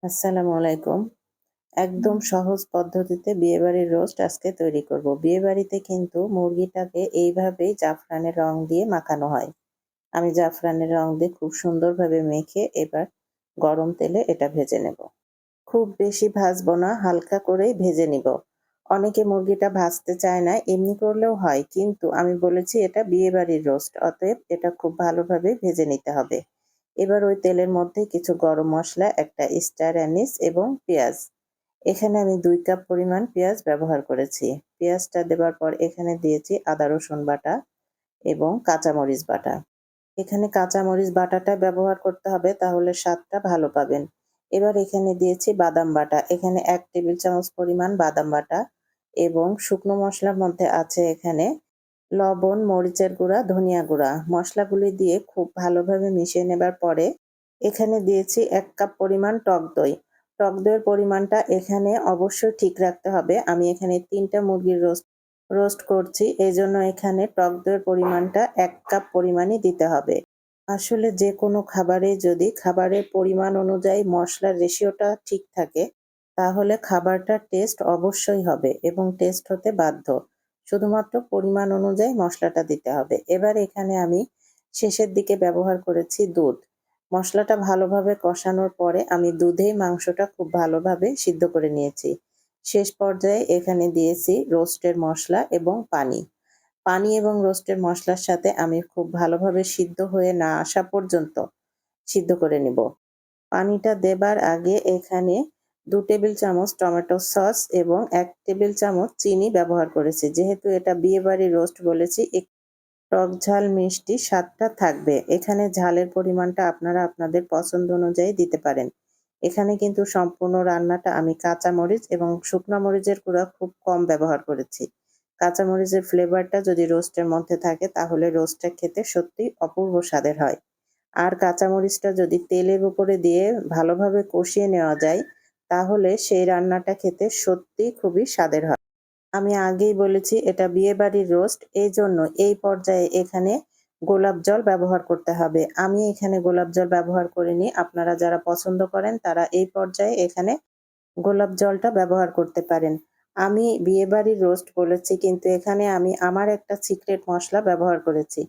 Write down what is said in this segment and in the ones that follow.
আসসালামু আলাইকুম। একদম সহজ পদ্ধতিতে বিয়েবাড়ির রোস্ট আজকে তৈরি করব। বিয়েবাড়িতে কিন্তু মুরগিটাকে এইভাবেই জাফরানের রং দিয়ে মাখানো হয়। আমি জাফরানের রং দিয়ে খুব সুন্দরভাবে মেখে এবার গরম তেলে এটা ভেজে নেব। খুব বেশি ভাজবো না, হালকা করেই ভেজে নিব। অনেকে মুরগিটা ভাজতে চায় না, এমনি করলেও হয়। কিন্তু আমি বলেছি এটা বিয়েবাড়ির রোস্ট, অতএব এটা খুব ভালোভাবে ভেজে নিতে হবে। এবার ওই তেলের মধ্যে কিছু গরম মসলা, একটা স্টার অ্যানিস এবং পেঁয়াজ। এখানে আমি ২ কাপ পরিমাণ পেঁয়াজ ব্যবহার করেছি। পেঁয়াজটা দেবার পর এখানে দিয়েছি আদা রসুন বাটা এবং কাঁচামরিচ বাটা। এখানে কাঁচামরিচ বাটাটা ব্যবহার করতে হবে, তাহলে স্বাদটা ভালো পাবেন। এবার এখানে দিয়েছি বাদাম বাটা। এখানে ১ টেবিল চামচ পরিমাণ বাদাম বাটা এবং শুকনো মসলার মধ্যে আছে এখানে লবণ, মরিচের গুঁড়া, ধনিয়া গুঁড়া। মসলাগুলি দিয়ে খুব ভালোভাবে মিশিয়ে নেবার পরে এখানে দিয়েছি ১ কাপ পরিমাণ টক দই। টক দইয়ের পরিমাণটা এখানে অবশ্যই ঠিক রাখতে হবে। আমি এখানে ৩ টা মুরগির রোস্ট করছি। এজন্য এখানে টক দইয়ের পরিমাণটা ১ কাপ পরিমাণই দিতে হবে। আসলে যেকোনো খাবারে যদি খাবারের পরিমাণ অনুযায়ী মসলার রেশিওটা ঠিক থাকে, তাহলে খাবারটার টেস্ট অবশ্যই হবে এবং টেস্ট হতে বাধ্য। শুধুমাত্র পরিমাণ অনুযায়ী মসলাটা দিতে হবে। এবার এখানে আমি শেষের দিকে ব্যবহার করেছি দুধ। মসলাটা ভালোভাবে কষানোর পরে আমি দুধেই মাংসটা খুব ভালোভাবে সিদ্ধ করে নিয়েছি। শেষ পর্যায়ে এখানে দিয়েছি রোস্টের মসলা এবং পানি। পানি এবং রোস্টের মসলার সাথে আমি খুব ভালোভাবে সিদ্ধ হয়ে না আসা পর্যন্ত সিদ্ধ করে নিব। পানিটা দেবার আগে এখানে ২ টেবিল চামচ টমেটো সস এবং ১ টেবিল চামচ চিনি ব্যবহার করেছি। যেহেতু এটা বিয়েবাড়ির রোস্ট বলেছি, টক ঝাল মিষ্টি স্বাদটা থাকবে। এখানে ঝালের পরিমাণটা আপনারা আপনাদের পছন্দ অনুযায়ী দিতে পারেন। এখানে কিন্তু সম্পূর্ণ রান্নাটা আমি কাঁচামরিচ এবং শুকনা মরিচের গুঁড়া খুব কম ব্যবহার করেছি। কাঁচামরিচের ফ্লেভারটা যদি রোস্টের মধ্যে থাকে, তাহলে রোস্টটা খেতে সত্যিই অপূর্ব স্বাদের হয়। আর কাঁচামরিচটা যদি তেলের উপরে দিয়ে ভালোভাবে কষিয়ে নেওয়া যায়, তাহলে সেই রান্নাটা খেতে সত্যিই খুবই স্বাদের হয়। আমি আগেই বলেছি এটা বিয়েবাড়ির রোস্ট, এইজন্য এই পর্যায়ে এখানে গোলাপ জল ব্যবহার করতে হবে। আমি এখানে গোলাপ জল ব্যবহার করিনি। আপনারা যারা পছন্দ করেন তারা এই পর্যায়ে এখানে গোলাপ জলটা ব্যবহার করতে পারেন। আমি বিয়েবাড়ির রোস্ট বলেছি, কিন্তু এখানে আমি আমার একটা সিক্রেট মসলা ব্যবহার করেছি।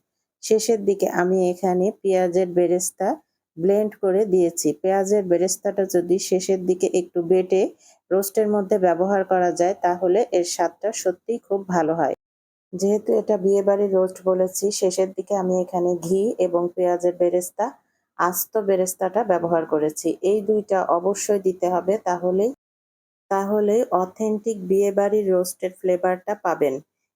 শেষের দিকে আমি এখানে পেঁয়াজের বেরেস্তা ব্লেন্ড করে দিয়েছি। পেঁয়াজের বেরেস্তাটা যদি শেষের দিকে একটু বেটে রোস্টের মধ্যে ব্যবহার করা যায়, তাহলে এর স্বাদটা সত্যিই খুব ভালো হয়। যেহেতু এটা বিয়েবাড়ির রোস্ট বলেছি, শেষের দিকে আমি এখানে ঘি এবং পেঁয়াজের বেরেস্তা, আস্ত বেরেস্তাটা ব্যবহার করেছি। এই ২ টা অবশ্যই দিতে হবে, তাহলেই অথেন্টিক বিয়েবাড়ির রোস্টের ফ্লেভারটা পাবেন।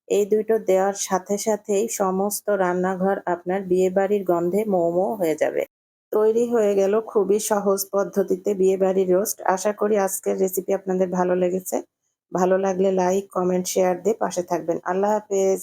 এই ২ টো দেওয়ার সাথে সাথেই সমস্ত রান্নাঘর আপনার বিয়েবাড়ির গন্ধে মৌ মৌ হয়ে যাবে। তৈরি হয়ে গেল খুবই সহজ পদ্ধতিতে বিয়েবাড়ির রোস্ট। আশা করি আজকের রেসিপি আপনাদের ভালো লেগেছে। ভালো লাগলে লাইক, কমেন্ট, শেয়ার দিয়ে পাশে থাকবেন। আল্লাহ হাফেজ।